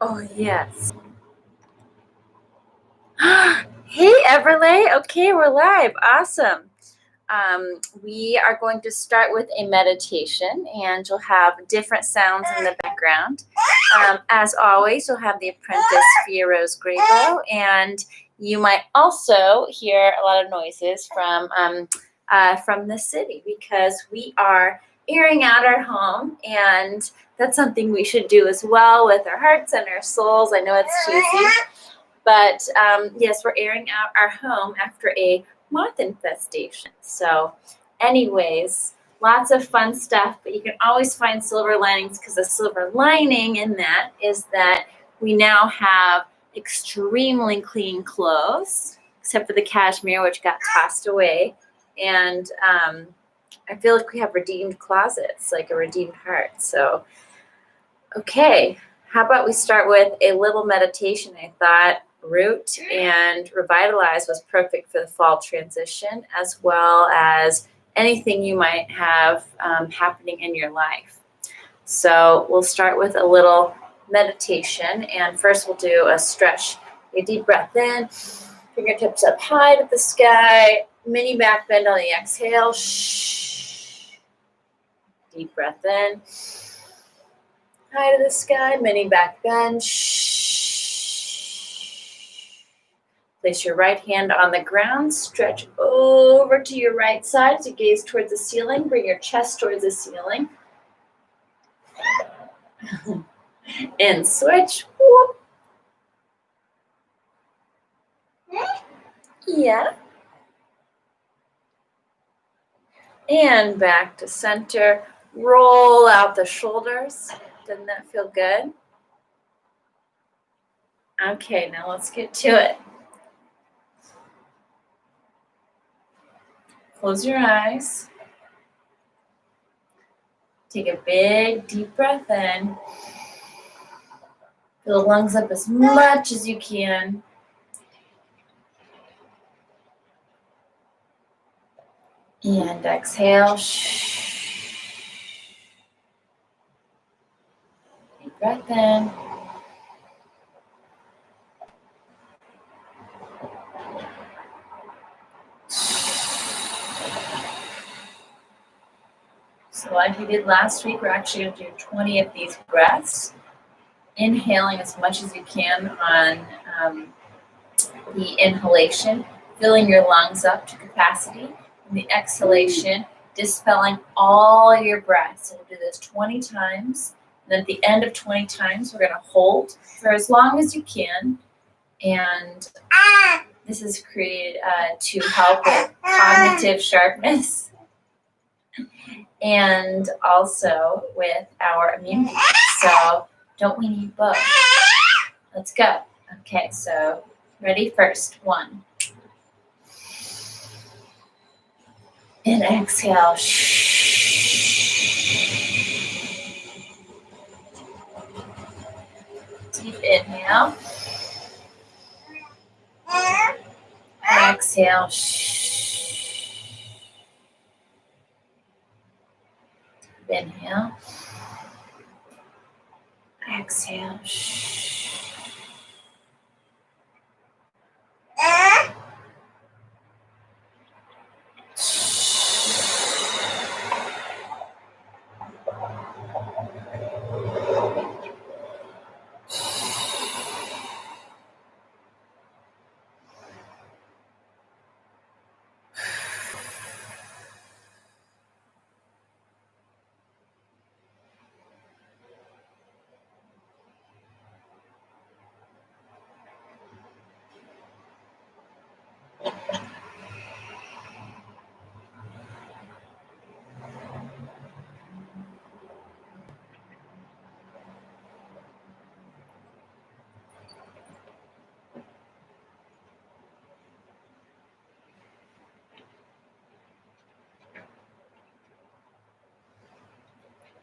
Oh, yes. Hey, Everlay. Okay, we're live. Awesome. We are going to start with a meditation, and you'll have different sounds in the background. As always, you'll have the apprentice Fia Rose Grabo, and you might also hear a lot of noises from the city because we are airing out our home, and that's something we should do as well with our hearts and our souls. I know it's cheesy. But yes, we're airing out our home after a moth infestation. So anyways, lots of fun stuff, but you can always find silver linings because the silver lining in that is that we now have extremely clean clothes, except for the cashmere, which got tossed away. And I feel like we have redeemed closets, like a redeemed heart. So, okay. How about we start with a little meditation? I thought Root and Revitalize was perfect for the fall transition, as well as anything you might have happening in your life. So we'll start with a little meditation, and first we'll do a stretch. A deep breath in, fingertips up high to the sky, mini back bend on the exhale. Shh. Deep breath in. High to the sky, mini back bend. Shh. Place your right hand on the ground. Stretch over to your right side to gaze towards the ceiling. Bring your chest towards the ceiling. And switch. Whoop. Yeah. And back to center. Roll out the shoulders. Doesn't that feel good? Okay, now let's get to it. Close your eyes. Take a big, deep breath in. Fill the lungs up as much as you can. And exhale. Deep breath in. So like we did last week, we're actually going to do 20 of these breaths. Inhaling as much as you can on the inhalation, filling your lungs up to capacity. And the exhalation, dispelling all your breaths. So we'll do this 20 times. And at the end of 20 times, we're going to hold for as long as you can. And this is created to help with cognitive sharpness and also with our immunity. So don't we need both? Let's go. Okay, so ready? First, 1. And exhale. Deep inhale. Exhale. Deep inhale. Exhale.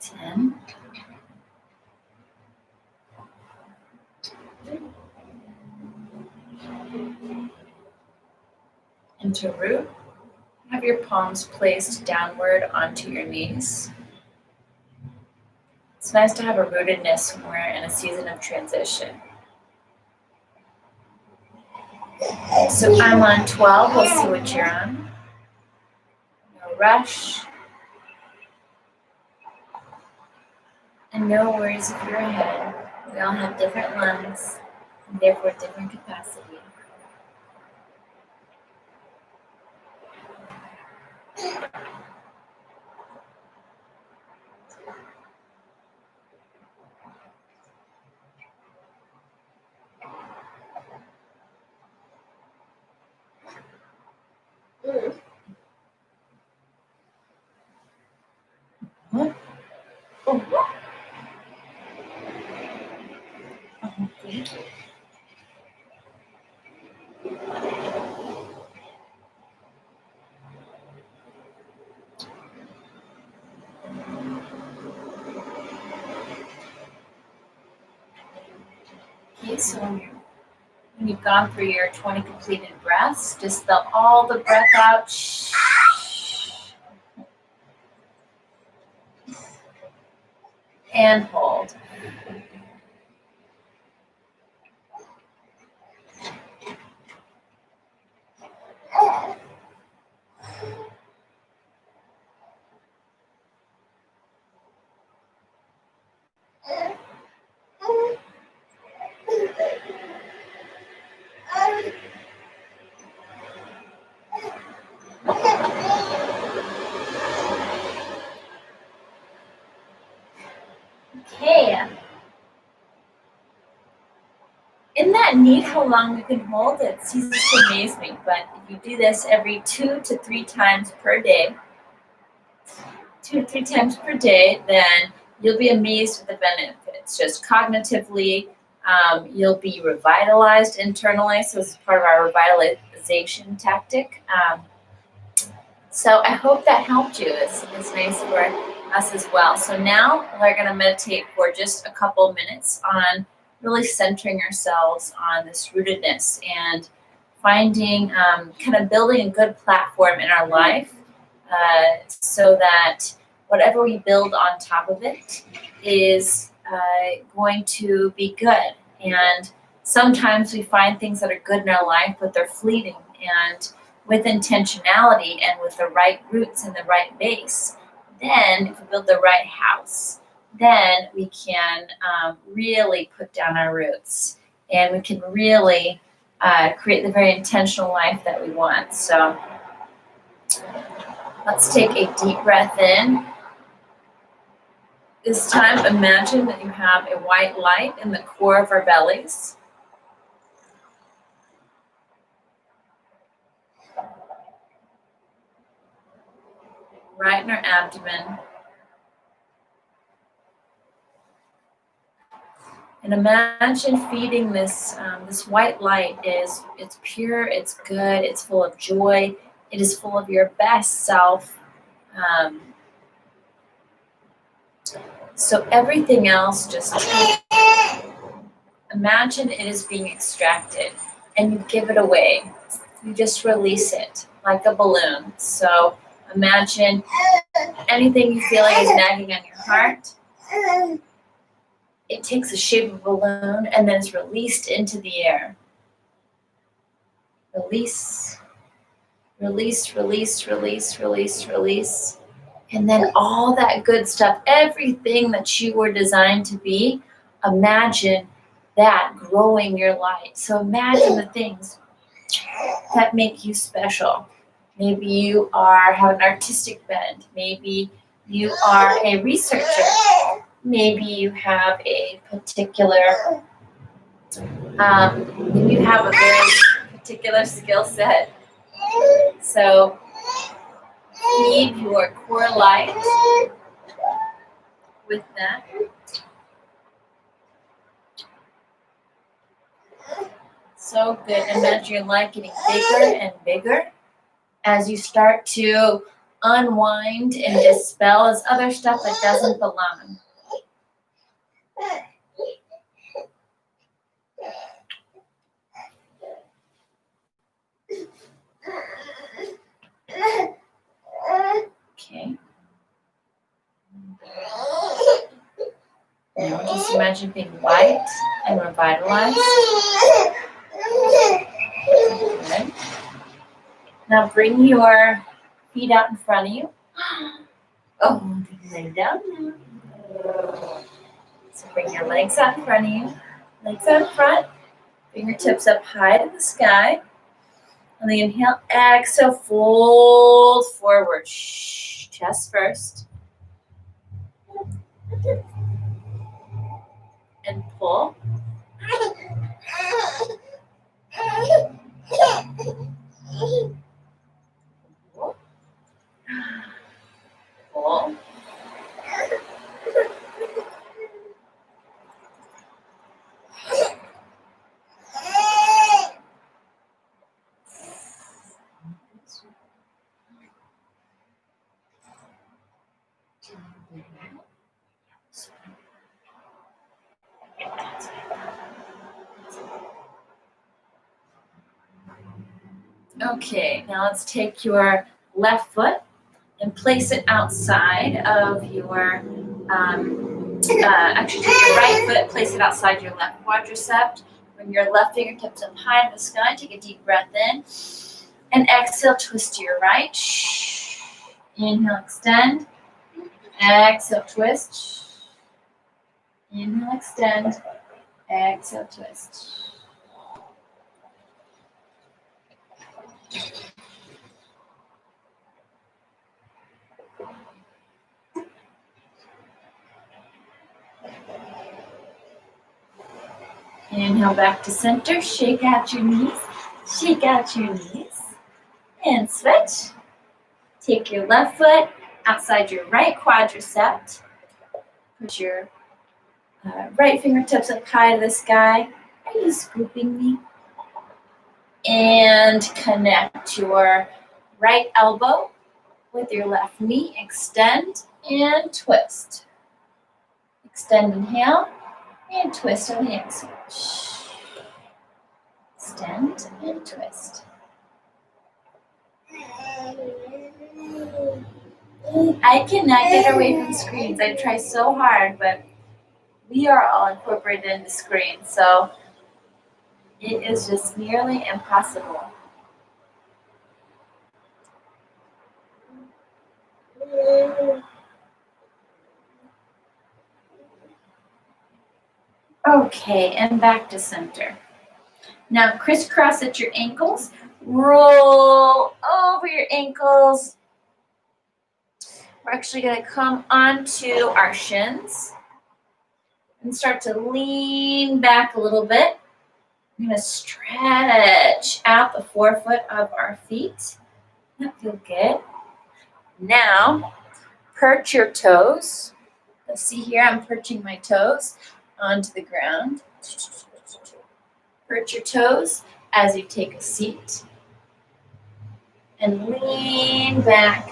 Ten. Into root. Have your palms placed downward onto your knees. It's nice to have a rootedness when we're in a season of transition. So I'm on 12. We'll see what you're on. No rush. And no worries if you're ahead. We all have different lungs and therefore different capacity. What? Oh. Okay. Okay, so when you've gone through your 20 completed breaths, just spell all the breath out. Shh. And hold. Okay. Isn't that neat how long we can hold it? It ceases to amaze me. But if you do this every 2 to 3 times per day, 2 to 3 times per day, then you'll be amazed at the benefits. Just cognitively, you'll be revitalized internally. So this is part of our revitalization tactic. So I hope that helped you. It's nice for us as well. So now we're going to meditate for just a couple minutes on really centering ourselves on this rootedness and finding, kind of building a good platform in our life so that whatever we build on top of it is going to be good. And sometimes we find things that are good in our life, but they're fleeting. And with intentionality and with the right roots and the right base, then if we build the right house, then we can really put down our roots and we can really create the very intentional life that we want. So let's take a deep breath in. This time, imagine that you have a white light in the core of our bellies. Right in our abdomen. And imagine feeding this white light. It's pure, it's good, it's full of joy, it is full of your best self. So everything else, just imagine it is being extracted and you give it away. You just release it like a balloon. So imagine anything you feel like is nagging on your heart. It takes the shape of a balloon and then is released into the air. Release, release, release, release, release, release. And then all that good stuff, everything that you were designed to be, imagine that growing your light. So imagine the things that make you special. Maybe you have an artistic bent. Maybe you are a researcher. Maybe you have a particular, maybe you have a very particular skill set. So feed your core light with that. So good. Imagine your light getting bigger and bigger as you start to unwind and dispel this other stuff that doesn't belong. Okay. imagine being light and revitalized. Good. Now bring your feet out in front of you. Oh, lay down now. So bring your legs out in front of you. Legs out in front. Fingertips up high to the sky. On the inhale, exhale, fold forward. Shh, chest first. And pull. Pull. Okay, now let's take your left foot and place it outside of your, actually take your right foot, place it outside your left quadricep. Bring your left fingertips up high to the sky. Take a deep breath in. And exhale, twist to your right. Inhale, extend. Exhale, twist. Inhale, extend. Exhale, twist. Inhale back to center. Shake out your knees. Shake out your knees. And switch. Take your left foot outside your right quadricep. Put your right fingertips up high to the sky. Are you scooping me? And connect your right elbow with your left knee. Extend and twist. Extend, inhale, and twist on the exhale. Extend and twist. I cannot get away from screens. I try so hard, but we are all incorporated into screens, so it is just nearly impossible. Okay, and back to center. Now crisscross at your ankles. Roll over your ankles. We're actually going to come onto our shins and start to lean back a little bit. We're going to stretch out the forefoot of our feet. That feels good. Now, perch your toes. Let's see here, I'm perching my toes onto the ground. Perch your toes as you take a seat. And lean back.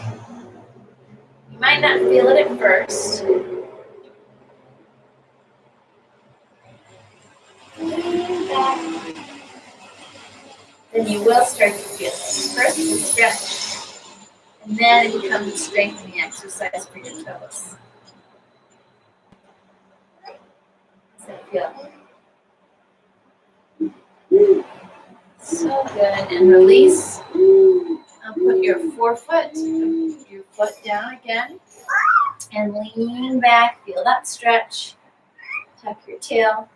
You might not feel it at first. Lean back. Then you will start to feel it. First, you stretch. And then it becomes a strengthening exercise for your toes. Does that feel? So good. And release. Now put your forefoot, your foot down again. And lean back. Feel that stretch. Tuck your tail.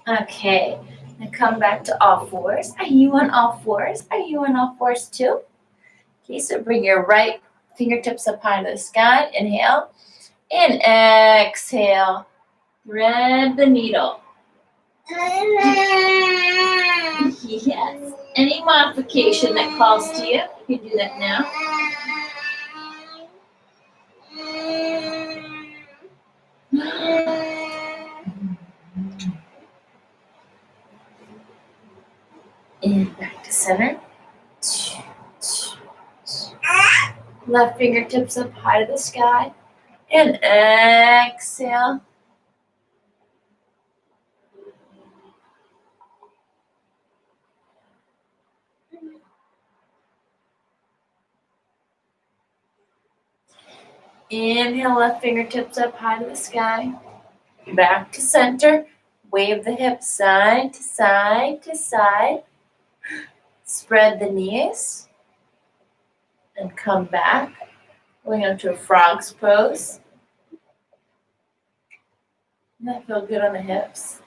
Okay. Now come back to all fours. Are you on all fours? Are you on all fours too? Okay, so bring your right fingertips up high to the sky. Inhale. And exhale. Thread the needle. Yes. Any modification that calls to you, you can do that now. And back to center. Left fingertips up high to the sky. And exhale. Inhale, left fingertips up high to the sky. Back to center. Wave the hips side to side to side. Spread the knees. And come back. Going up to a frog's pose. Doesn't that feel good on the hips?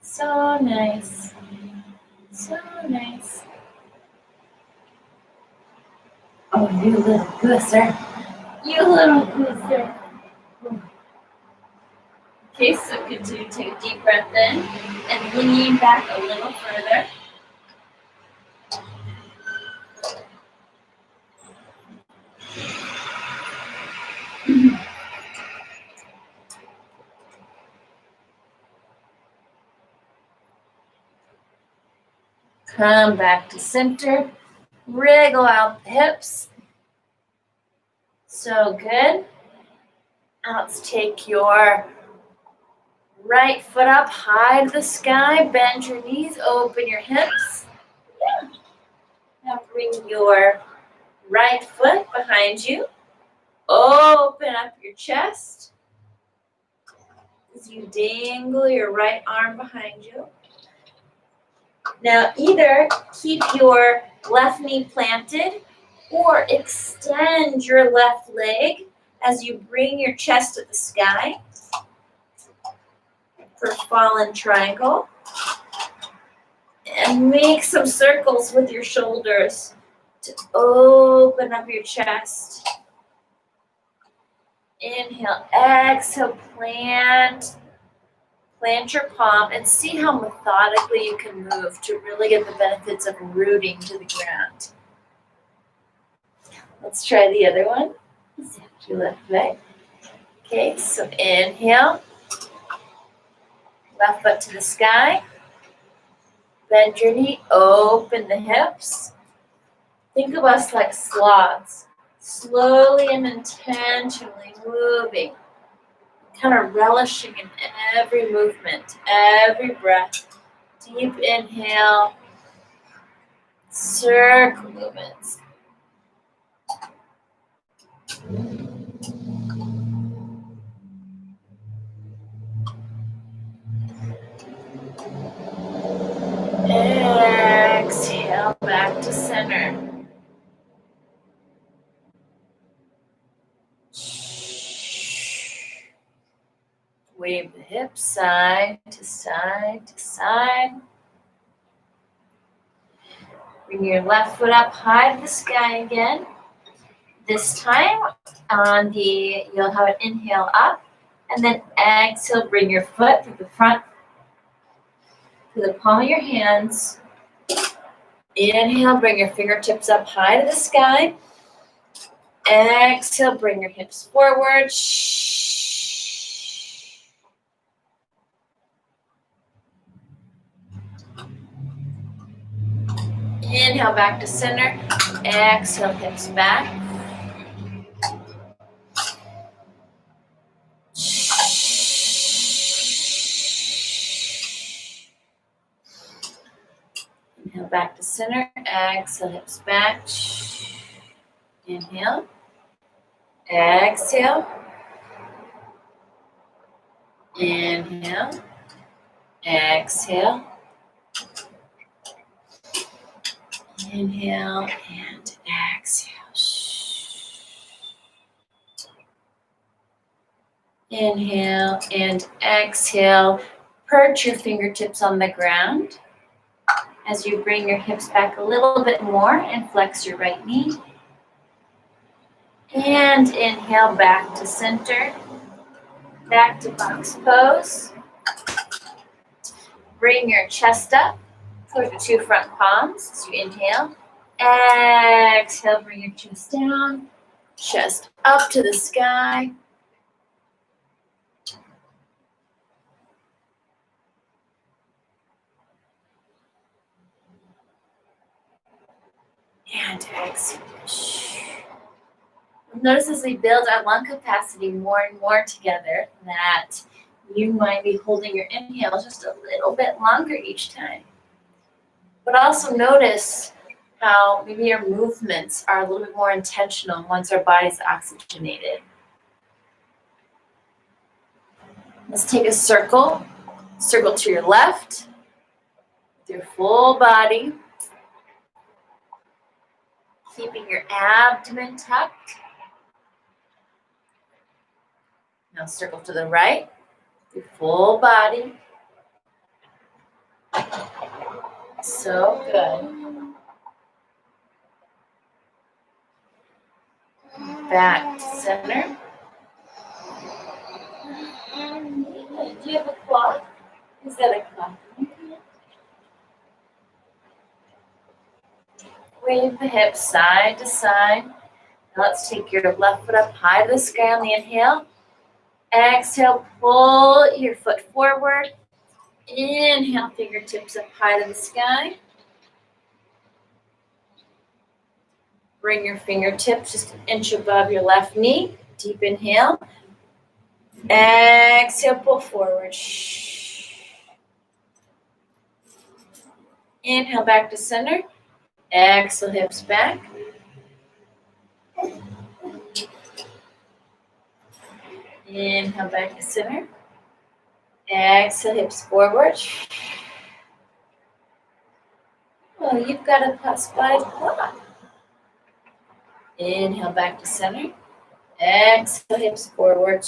So nice. So nice. Oh, you little gooser. You little gooser. Okay, so continue to take a deep breath in and lean back a little further. Come back to center. Wriggle out the hips. So good. Now let's take your right foot up high to the sky. Bend your knees, open your hips. Yeah. Now bring your right foot behind you. Open up your chest as you dangle your right arm behind you. Now either keep your left knee planted or extend your left leg as you bring your chest to the sky for fallen triangle. And make some circles with your shoulders to open up your chest. Inhale, exhale, plant your palm and see how methodically you can move to really get the benefits of rooting to the ground. Let's try the other one. Let's have your left leg. Okay, so inhale. Left foot to the sky. Bend your knee, open the hips. Think of us like sloths, slowly and intentionally moving, kind of relishing in every movement, every breath. Deep inhale, circle movements. Exhale, back to center. Wave the hips side to side to side. Bring your left foot up high to the sky again. This time you'll have an inhale up, and then exhale, bring your foot to the front, to the palm of your hands. Inhale, bring your fingertips up high to the sky. Exhale, bring your hips forward. Inhale, back to center. Exhale, hips back. Inhale, back to center. Exhale, hips back. Inhale. Exhale. Inhale. Exhale. Inhale and exhale. Inhale and exhale. Perch your fingertips on the ground as you bring your hips back a little bit more and flex your right knee. And inhale back to center. Back to box pose. Bring your chest up towards the two front palms as you inhale. Exhale, bring your chest down. Chest up to the sky. And exhale. Notice as we build our lung capacity more and more together that you might be holding your inhale just a little bit longer each time. But also notice how maybe our movements are a little bit more intentional once our body's oxygenated. Let's take a circle. Circle to your left with your full body. Keeping your abdomen tucked. Now circle to the right, your full body. So good. Back to center. Do you have a cloth? Is that a cloth? Wave the hips side to side. Now let's take your left foot up high to the sky on the inhale. Exhale, pull your foot forward. Inhale, fingertips up high to the sky. Bring your fingertips just an inch above your left knee. Deep inhale. Exhale, pull forward. Inhale, back to center. Exhale, hips back. Inhale, back to center. Exhale, hips forward. Well, you've got a +5 quad. Inhale, back to center. Exhale, hips forward.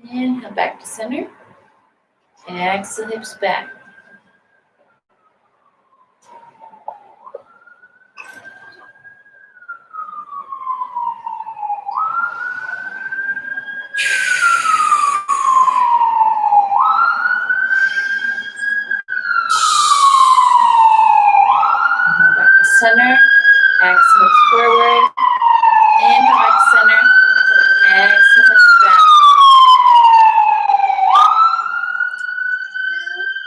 Inhale, back to center. Exhale, hips back. Center, exhale forward, inhale back to center, exhale back.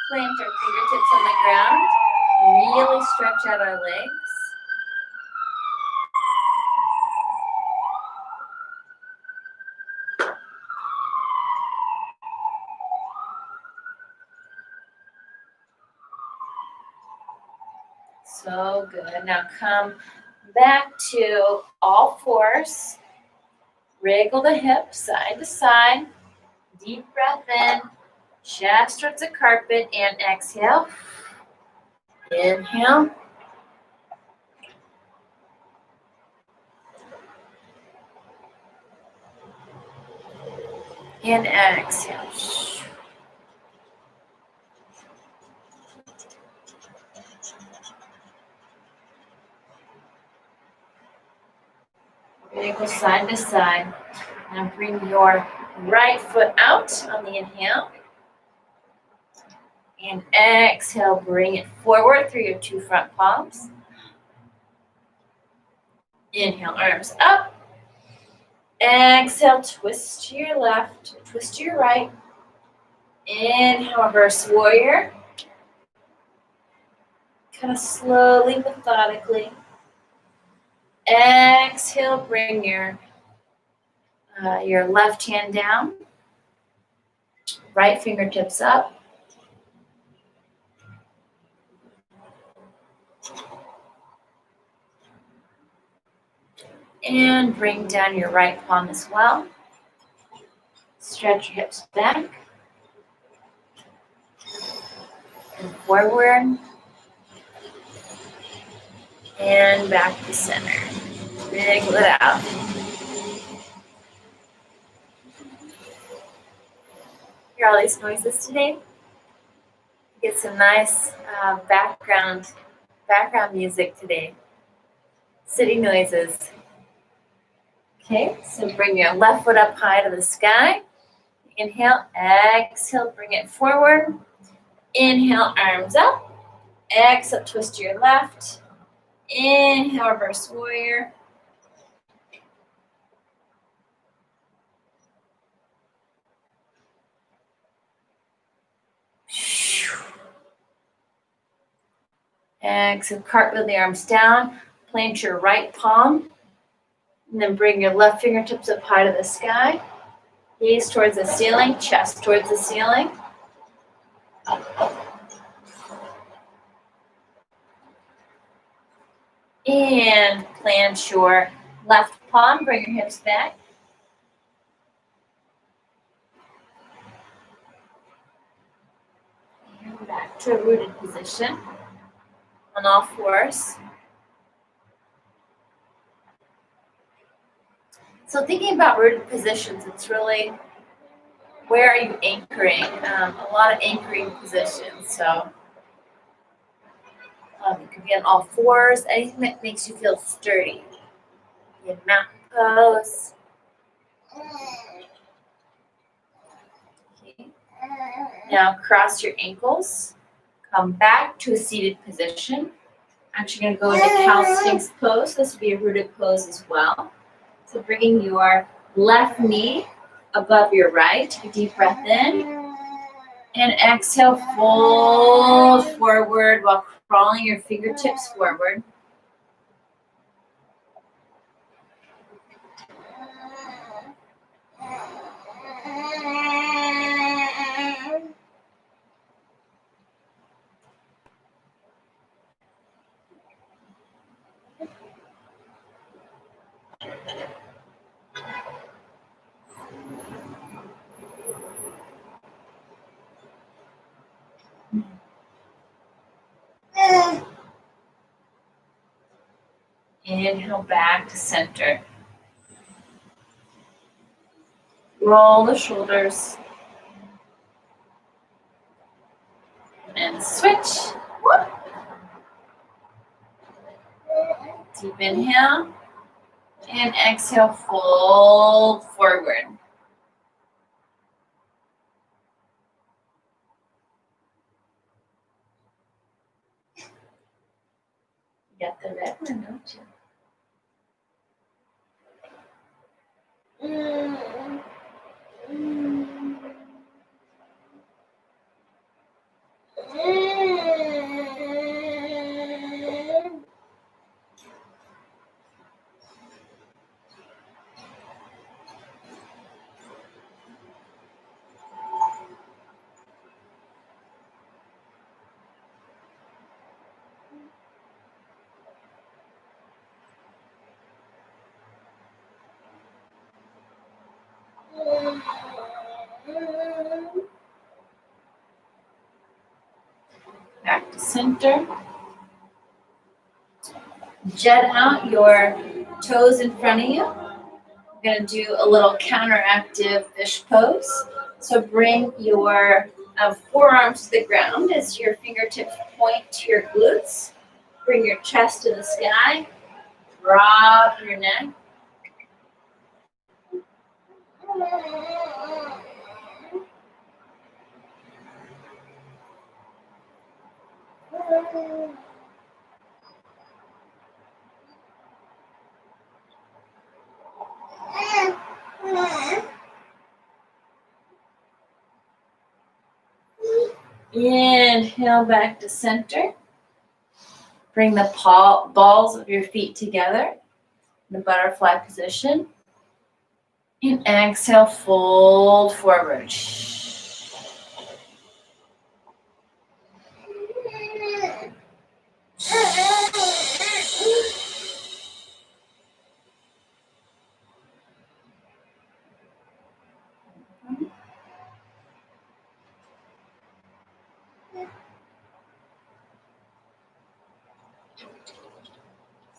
Plant our fingertips on the ground, really stretch out our legs. So good. Now come back to all fours. Wriggle the hips side to side. Deep breath in. Chest towards the carpet and exhale. Inhale. And exhale. Go side to side. Now bring your right foot out on the inhale. And exhale, bring it forward through your 2 front palms. Inhale, arms up. Exhale, twist to your left, twist to your right. Inhale, reverse warrior. Kind of slowly, methodically. Exhale, bring your left hand down. Right fingertips up. And bring down your right palm as well. Stretch your hips back. And forward. And back to center. Wiggle it out. Hear all these noises today? Get some nice background music today. City noises. Okay, so bring your left foot up high to the sky. Inhale, exhale, bring it forward. Inhale, arms up. Exhale, twist to your left. Inhale, reverse warrior. Exhale, cartwheel the arms down. Plant your right palm. And then bring your left fingertips up high to the sky. Gaze towards the ceiling, chest towards the ceiling. And plant your left palm, bring your hips back. And back to a rooted position on all fours. So thinking about rooted positions, it's really, where are you anchoring? A lot of anchoring positions. So you could be on all fours, anything that makes you feel sturdy. In mountain pose. Okay. Now cross your ankles. Come back to a seated position. Actually going to go into cow sphinx pose. This would be a rooted pose as well. So bringing your left knee above your right. Take a deep breath in. And exhale, fold forward while crawling your fingertips forward. Inhale back to center. Roll the shoulders. And switch. Deep inhale. And exhale, fold forward. You got the red one, don't you? Back to center. Jet out your toes in front of you. We're going to do a little counteractive fish pose. So bring your forearms to the ground as your fingertips point to your glutes. Bring your chest to the sky. Drop your neck. Inhale back to center. Bring the balls of your feet together in the butterfly position. And exhale, fold forward.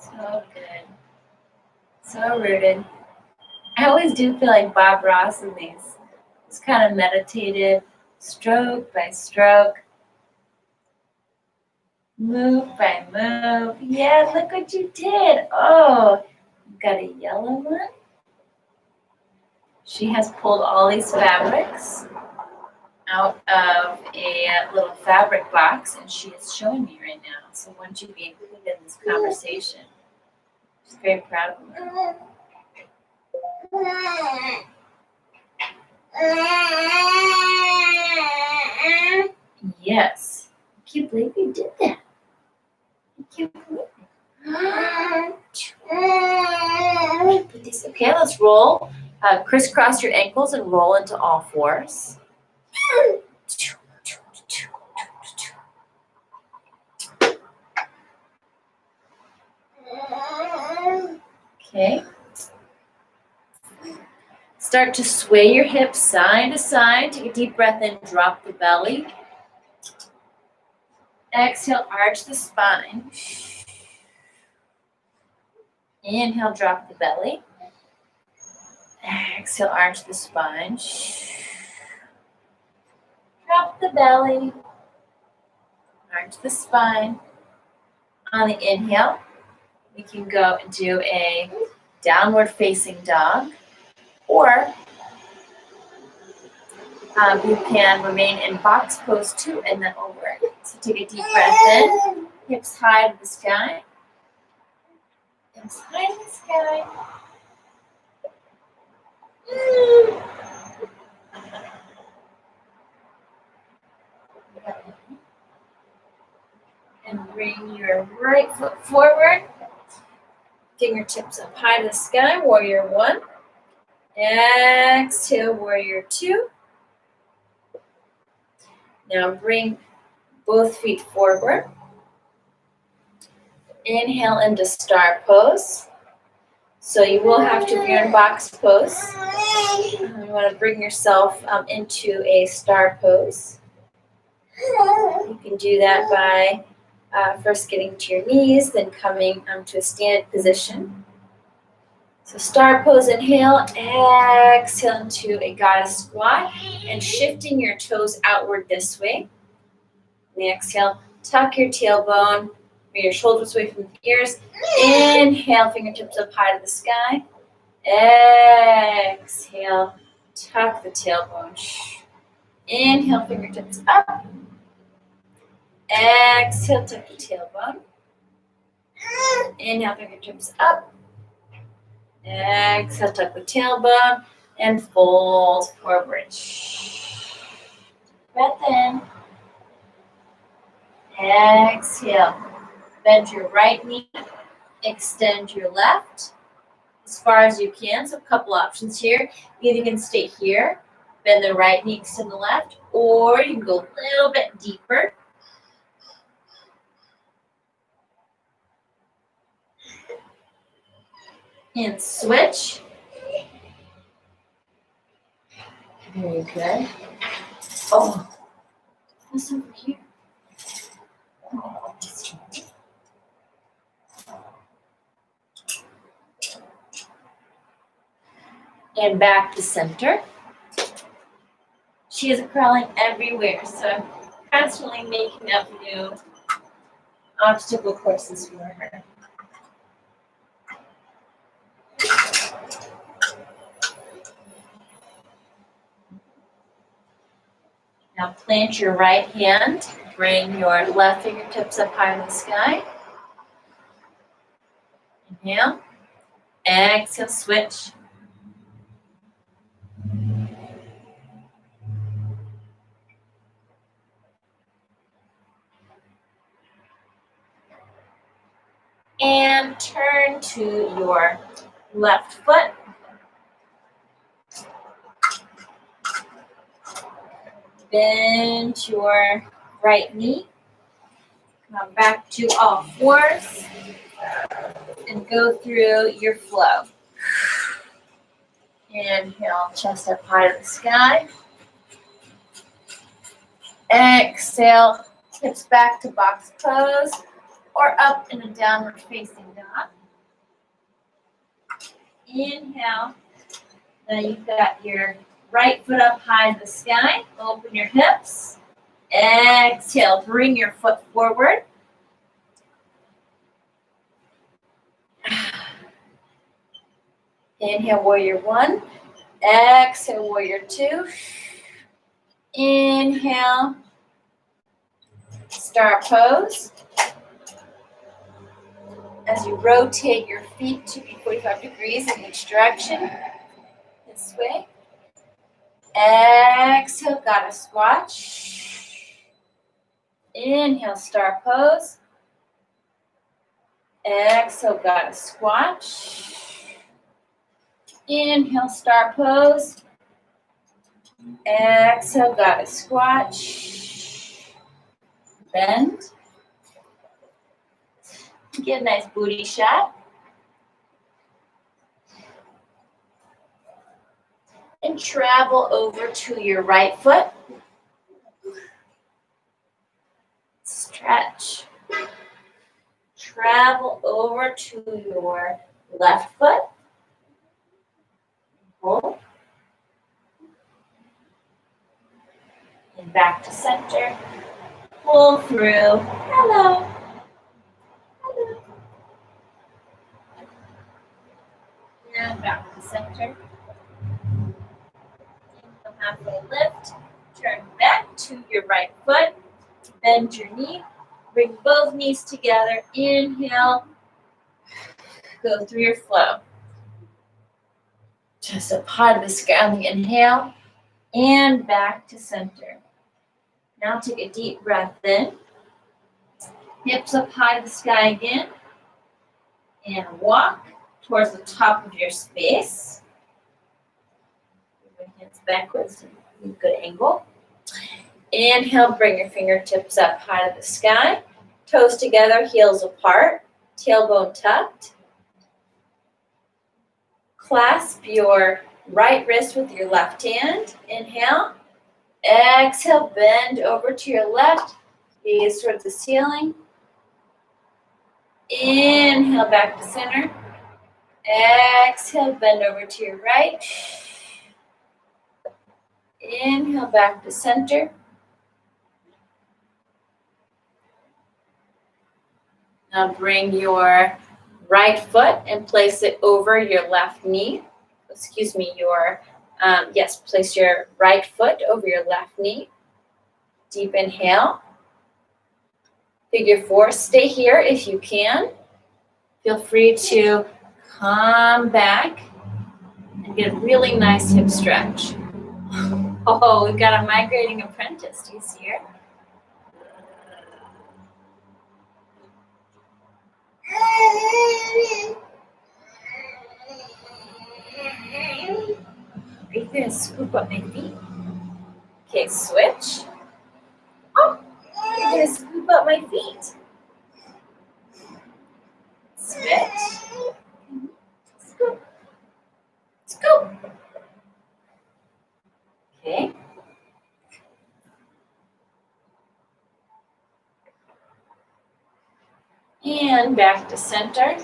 So good. So rooted. I always do feel like Bob Ross in these. It's kind of meditative, stroke by stroke, move by move. Yeah, look what you did. Oh, you've got a yellow one. She has pulled all these fabrics out of a little fabric box, and she is showing me right now. So I want you to be included in this conversation. She's very proud of her. Yes. I can't believe you did that. I can't believe it. Put these, okay, let's roll. Crisscross your ankles and roll into all fours. Okay. Start to sway your hips side to side. Take a deep breath in, drop the belly. Exhale, arch the spine. Inhale, drop the belly. Exhale, arch the spine. Drop the belly. Arch the spine. On the inhale, we can go and do a downward facing dog, or you can remain in box pose 2 and then over. So take a deep breath in, hips high to the sky. Hips high to the sky. And bring your right foot forward. Fingertips up high to the sky, warrior 1. Exhale, warrior 2. Now bring both feet forward. Inhale into star pose. So you will have to, if you're in box pose, you want to bring yourself into a star pose. You can do that by first getting to your knees, then coming to a standing position. So star pose, inhale, exhale into a goddess squat, and shifting your toes outward this way. And exhale, tuck your tailbone, bring your shoulders away from the ears. Inhale, fingertips up high to the sky. Exhale, tuck the tailbone. Inhale, fingertips up. Exhale, tuck the tailbone. Inhale, fingertips up. Exhale, tuck the tailbone and fold forward. Breath in. Exhale. Bend your right knee. Extend your left as far as you can. So a couple options here. Either you can stay here, bend the right knee, extend the left, or you can go a little bit deeper. And switch. Very good. Oh, this over here. And back to center. She is crawling everywhere, so I'm constantly making up new obstacle courses for her. Now plant your right hand, bring your left fingertips up high in the sky. Inhale, exhale, switch. And turn to your left foot. Bend your right knee. Come back to all fours and go through your flow. Inhale, chest up high to the sky. Exhale, hips back to box pose or up in a downward facing dog. Inhale. Now you've got your right foot up high to the sky. Open your hips. Exhale, bring your foot forward. Inhale, warrior 1. Exhale, warrior 2. Inhale, star pose. As you rotate your feet to be 45 degrees in each direction. This way. Exhale, goddess squat. Inhale, star pose. Exhale, goddess squat. Inhale, star pose. Exhale, goddess squat. Bend. Get a nice booty shot. and travel over to your right foot. Stretch. Travel over to your left foot. Hold. And back to center. Pull through. Hello. Hello. And back to center. Halfway lift. Turn back to your right foot. Bend your knee. Bring both knees together. Inhale. Go through your flow. Just up high to the sky on the inhale. And back to center. Now take a deep breath in. Hips up high to the sky again. And walk towards the top of your space. Bring hands backwards in a good angle. Inhale, bring your fingertips up high to the sky. Toes together, heels apart. Tailbone tucked. Clasp your right wrist with your left hand. Inhale. Exhale, bend over to your left. Gaze towards the ceiling. Inhale, back to center. Exhale, bend over to your right. Inhale, back to center. Now bring your right foot and place it over your left knee. Excuse me, place your right foot over your left knee. Deep inhale. Figure 4, stay here if you can. Feel free to come back and get a really nice hip stretch. Oh, we've got a migrating apprentice. Do you see her? Are you going to scoop up my feet? Okay, switch. Oh, you're going to scoop up my feet. Switch. Scoop. Scoop. Okay. And back to center.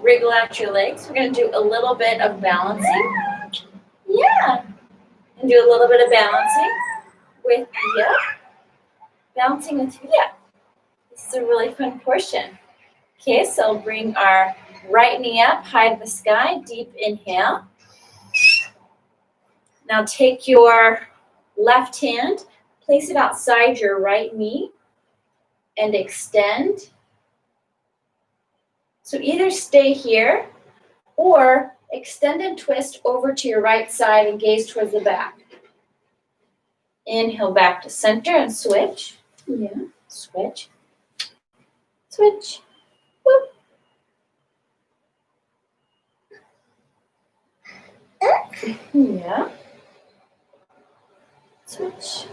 Wriggle out your legs. We're going to do a little bit of balancing. Yeah. And do a little bit of balancing with Via. Balancing with Via. This is a really fun portion. Okay, so bring our right knee up, high to the sky. Deep inhale. Now take your left hand, place it outside your right knee, and extend. So either stay here or extend and twist over to your right side and gaze towards the back. Inhale back to center and switch. Yeah, switch. Switch. Whoop. Yeah. Switch.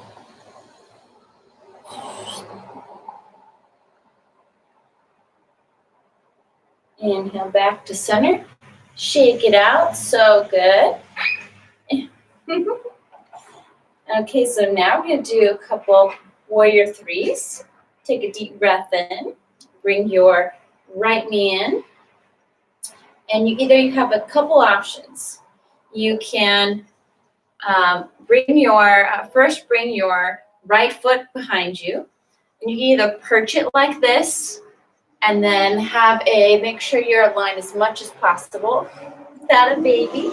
Inhale back to center. Shake it out. So good. Okay, so now we're going to do a couple warrior threes. Take a deep breath in. Bring your right knee in. And you have a couple options. You can bring your right foot behind you. And you can either perch it like this and then make sure you're aligned as much as possible without a baby.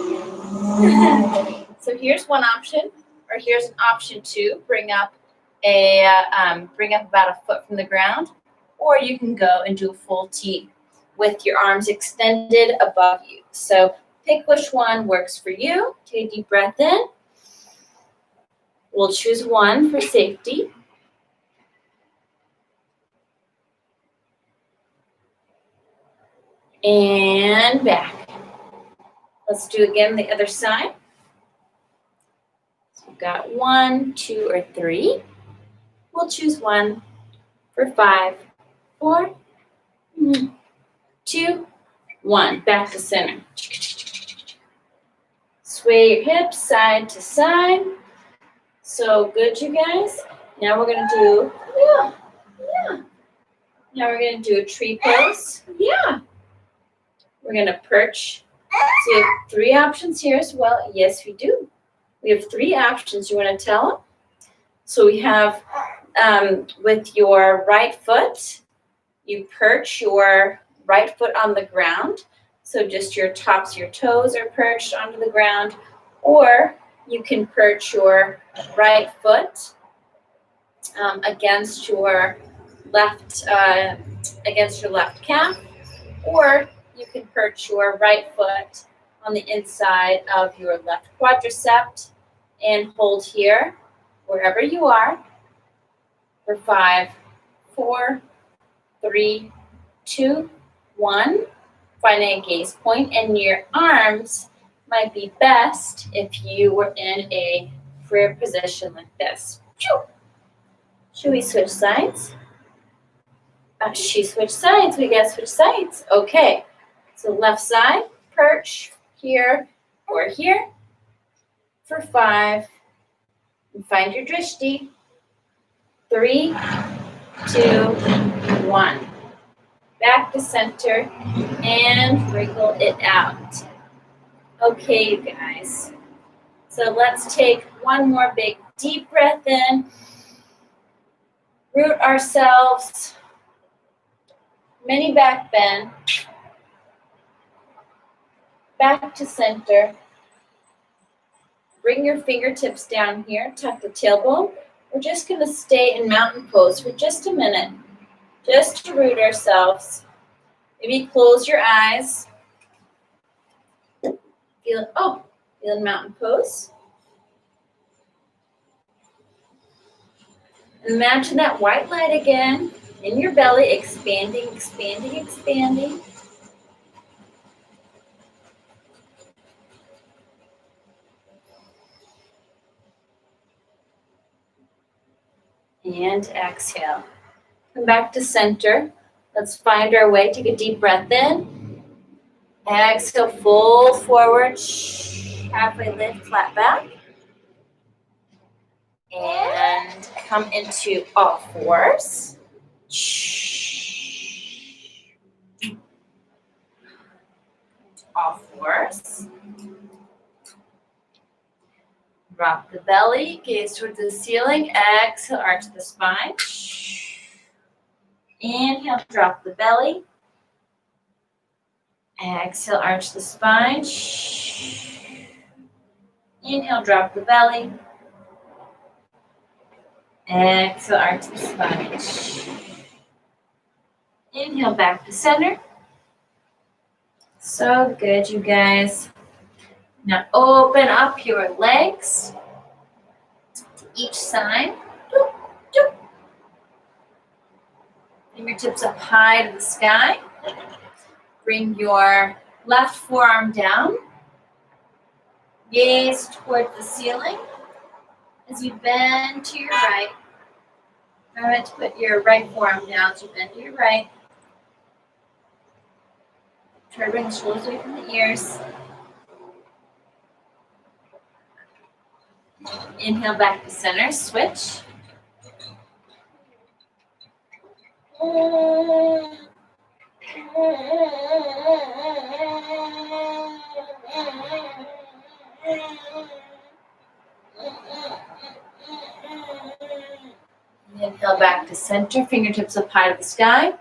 So here's one option, or here's an option 2. Bring up about a foot from the ground, or you can go and do a full T with your arms extended above you. So pick which one works for you. Take a deep breath in. We'll choose one for safety. And back. Let's do again the other side. So we've got 1, 2, or 3. We'll choose one for 5, 4, 2, 1. Back to center. Sway your hips side to side. So good, you guys. Now we're gonna do, yeah. Now we're gonna do a tree pose. Yeah. We're gonna perch. So you have 3 options here as well. Yes, we do. We have 3 options. You wanna tell them? So we have with your right foot, you perch your right foot on the ground. So just your tops of your toes are perched onto the ground, or you can perch your right foot against your left calf, or you can perch your right foot on the inside of your left quadricep and hold here wherever you are for 5, 4, 3, 2, 1. Finding a gaze point, and your arms might be best if you were in a prayer position like this. Should we switch sides? She switched sides. We gotta switch sides. Okay. So left side, perch here or here for 5. And find your drishti. 3, 2, 1. Back to center and wriggle it out. Okay, you guys. So let's take one more big deep breath in. Root ourselves. Mini back bend. Back to center. Bring your fingertips down here. Tuck the tailbone. We're just going to stay in mountain pose for just a minute. Just to root ourselves. Maybe close your eyes. Feel mountain pose. Imagine that white light again in your belly, expanding, expanding, expanding. And exhale. Come back to center. Let's find our way. Take a deep breath in. Exhale, fold forward. Halfway lift, flat back. And come into all fours. All fours. Drop the belly, gaze towards the ceiling. Exhale, arch the spine. Inhale, drop the belly. Exhale, arch the spine. Inhale, drop the belly. Exhale, arch the spine. Inhale, back to center. So good, you guys. Now open up your legs to each side. Fingertips up high to the sky. Bring your left forearm down. Gaze towards the ceiling as you bend to your right. Remember to put your right forearm down as you bend to your right. Try to bring the shoulders away from the ears. Inhale back to center, switch. Inhale back to center, fingertips up high to the sky.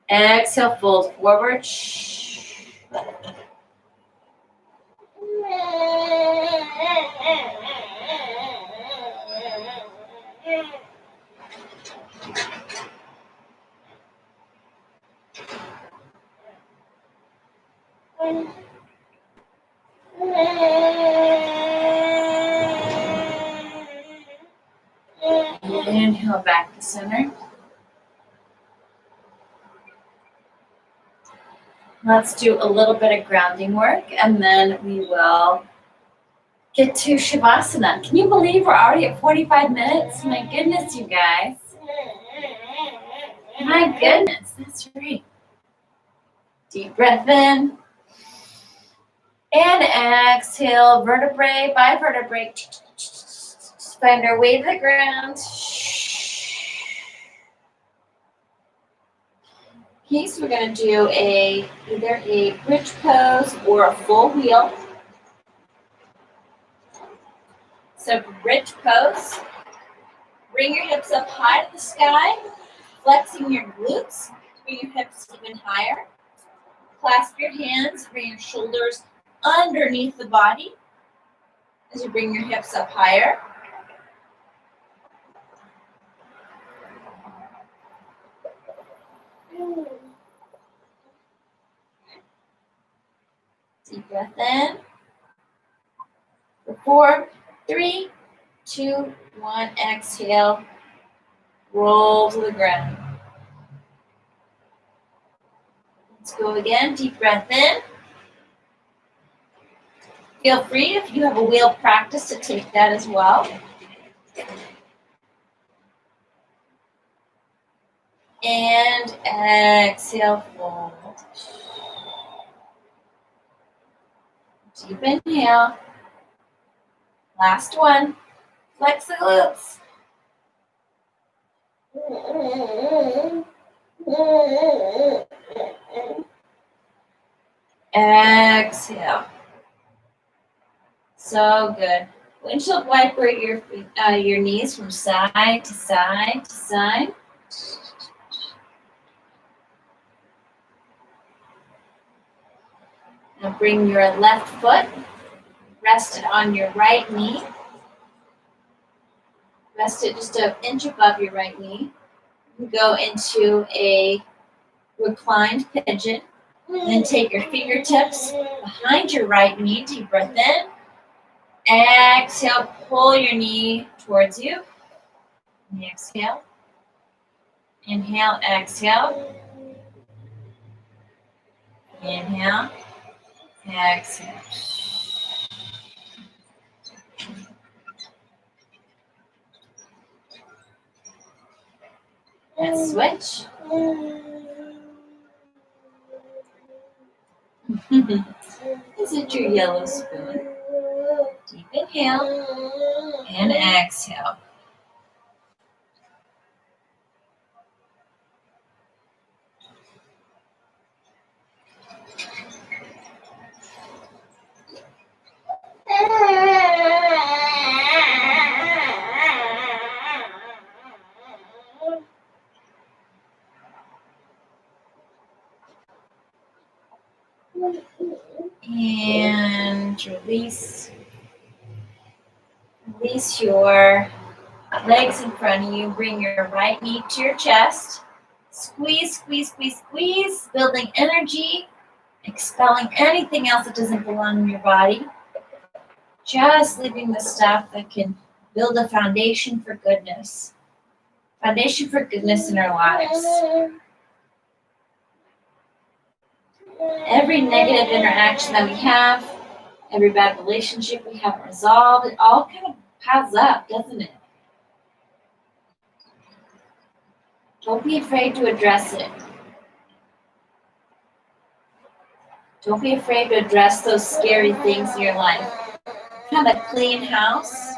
Exhale, fold forward. Inhale back to center. Let's do a little bit of grounding work, and then we will get to Shavasana. Can you believe we're already at 45 minutes? My goodness, you guys. My goodness, that's right. Deep breath in. And exhale, vertebrae by vertebrae. Find our way to the ground. Okay, so we're going to do either a bridge pose or a full wheel. So bridge pose. Bring your hips up high to the sky, flexing your glutes. Bring your hips even higher. Clasp your hands, bring your shoulders underneath the body as you bring your hips up higher. Deep breath in. For 4, 3, 2, 1, exhale. Roll to the ground. Let's go again. Deep breath in. Feel free, if you have a wheel practice, to take that as well. And exhale, fold. Deep inhale. Last one. Flex the glutes. Exhale. So good. Windshield wiper your knees from side to side to side. Now bring your left foot, rest it on your right knee. Rest it just an inch above your right knee. Go into a reclined pigeon. Then take your fingertips behind your right knee. Deep breath in. Exhale, pull your knee towards you. Exhale. Inhale, exhale. Inhale, exhale. And switch. Is it your yellow spoon? Deep inhale and exhale. And release. Release your legs in front of you. Bring your right knee to your chest. Squeeze, squeeze, squeeze, squeeze. Building energy. Expelling anything else that doesn't belong in your body. Just leaving the stuff that can build a foundation for goodness. Foundation for goodness in our lives. Every negative interaction that we have, every bad relationship we haven't resolved, it all kind of piles up, doesn't it? Don't be afraid to address it. Don't be afraid to address those scary things in your life. Have a clean house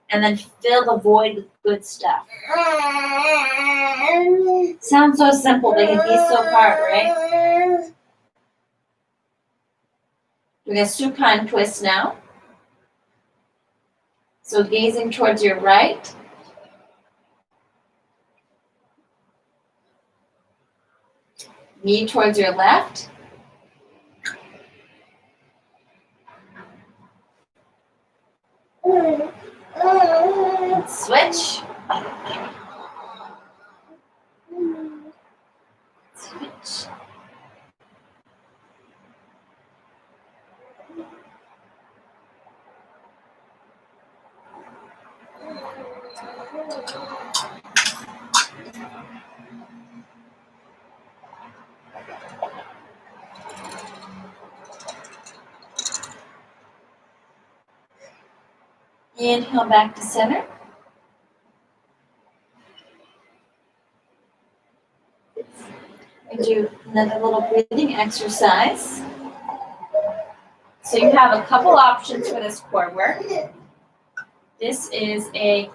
and then fill the void with good stuff. Sounds so simple, but it can be so hard, right? We're going to supine twist now. So gazing towards your right. Knee towards your left. And switch. Switch. Inhale back to center. And do another little breathing exercise. So you have a couple options for this core work. This is a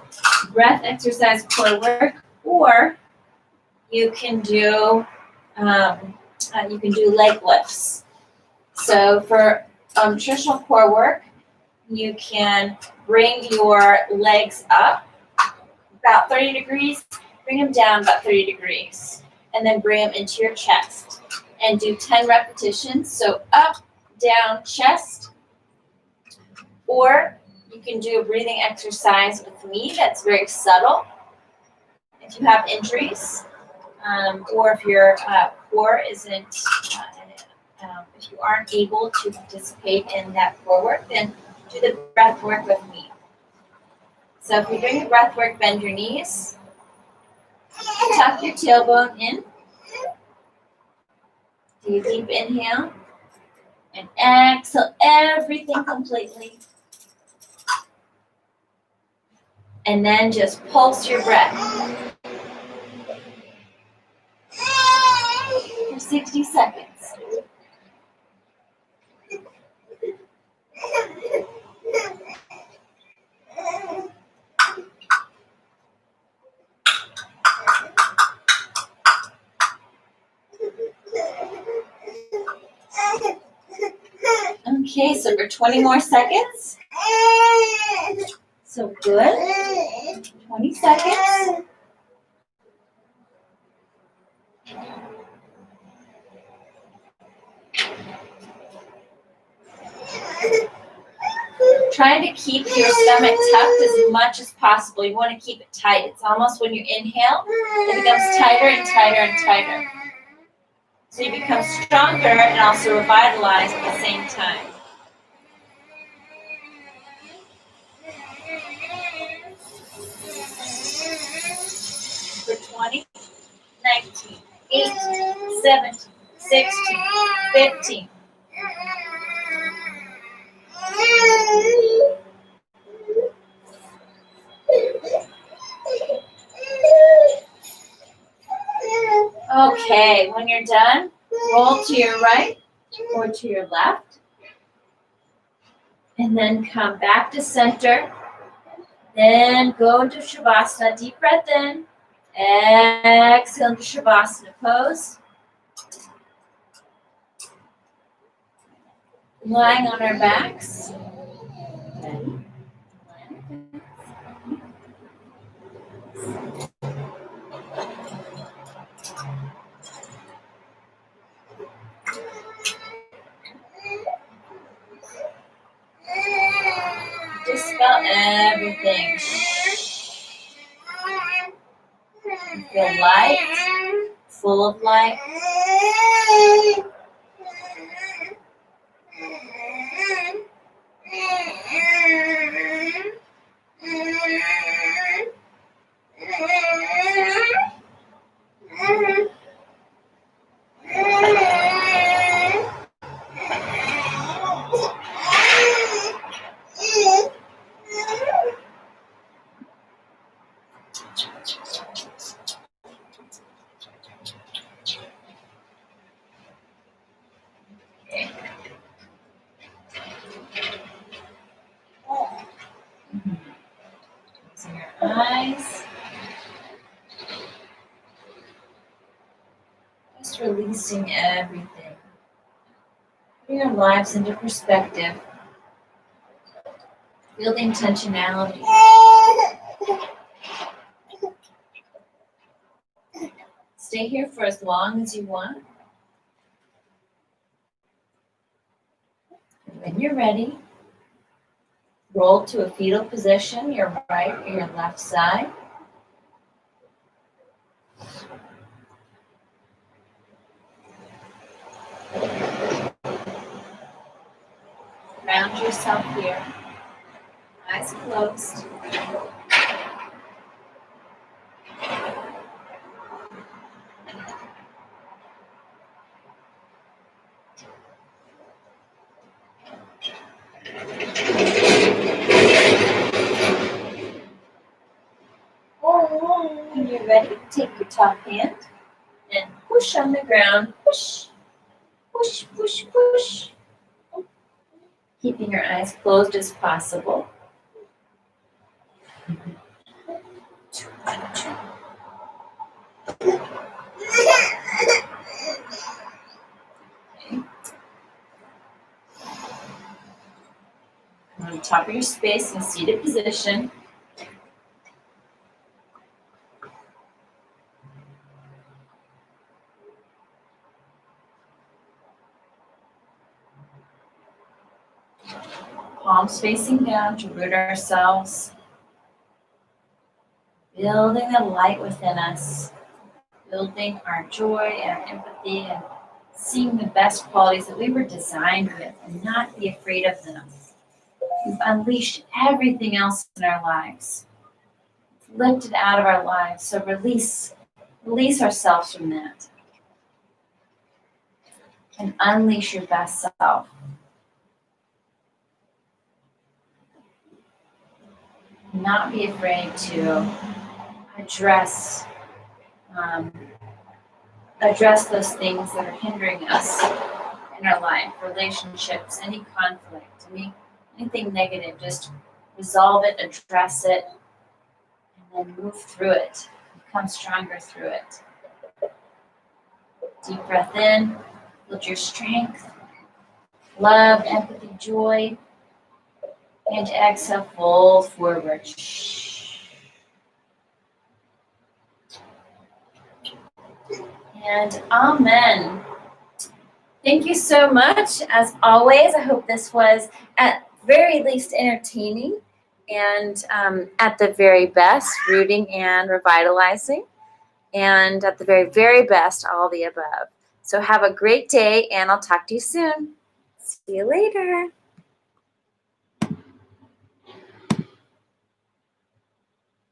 breath exercise core work, or you can do leg lifts. So for traditional core work, you can bring your legs up about 30 degrees, bring them down about 30 degrees, and then bring them into your chest. And do 10 repetitions, so up, down, chest. Or you can do a breathing exercise with me that's very subtle. If you have injuries, or if your core isn't, if you aren't able to participate in that core work, then do the breath work with me. So if you're doing the breath work, bend your knees, tuck your tailbone in, do a deep inhale, and exhale everything completely. And then just pulse your breath for 60 seconds. Okay, so for 20 more seconds. So good. 20 seconds. Try to keep your stomach tucked as much as possible. You want to keep it tight. It's almost when you inhale, it becomes tighter and tighter and tighter. So you become stronger and also revitalized at the same time. For 20, 19, 18, 17, 16, 15. Okay, when you're done, roll to your right or to your left. And then come back to center. Then go into Shavasana. Deep breath in. Exhale into Shavasana pose. Lying on our backs. Just feel everything. You feel light, full of light. Closing your eyes. Just releasing everything. Putting your lives into perspective. Feel the intentionality. Stay here for as long as you want. And when you're ready, roll to a fetal position, your right or your left side. Ground yourself here. Eyes closed. When you're ready, take your top hand and push on the ground. Push, push, push, push. Keeping your eyes closed as possible. On the top of your space in seated position. Palms facing down to root ourselves. Building the light within us. Building our joy and our empathy and seeing the best qualities that we were designed with and not be afraid of them. We've unleashed everything else in our lives. It's lifted out of our lives. So release ourselves from that. And unleash your best self. Not be afraid to address those things that are hindering us in our life, relationships, any conflict, anything negative. Just resolve it, address it, and then move through it. Become stronger through it. Deep breath in, build your strength, love, empathy, joy, and exhale, fold forward. And amen. Thank you so much. As always, I hope this was at very least entertaining and at the very best, rooting and revitalizing. And at the very, very best, all the above. So have a great day, and I'll talk to you soon. See you later.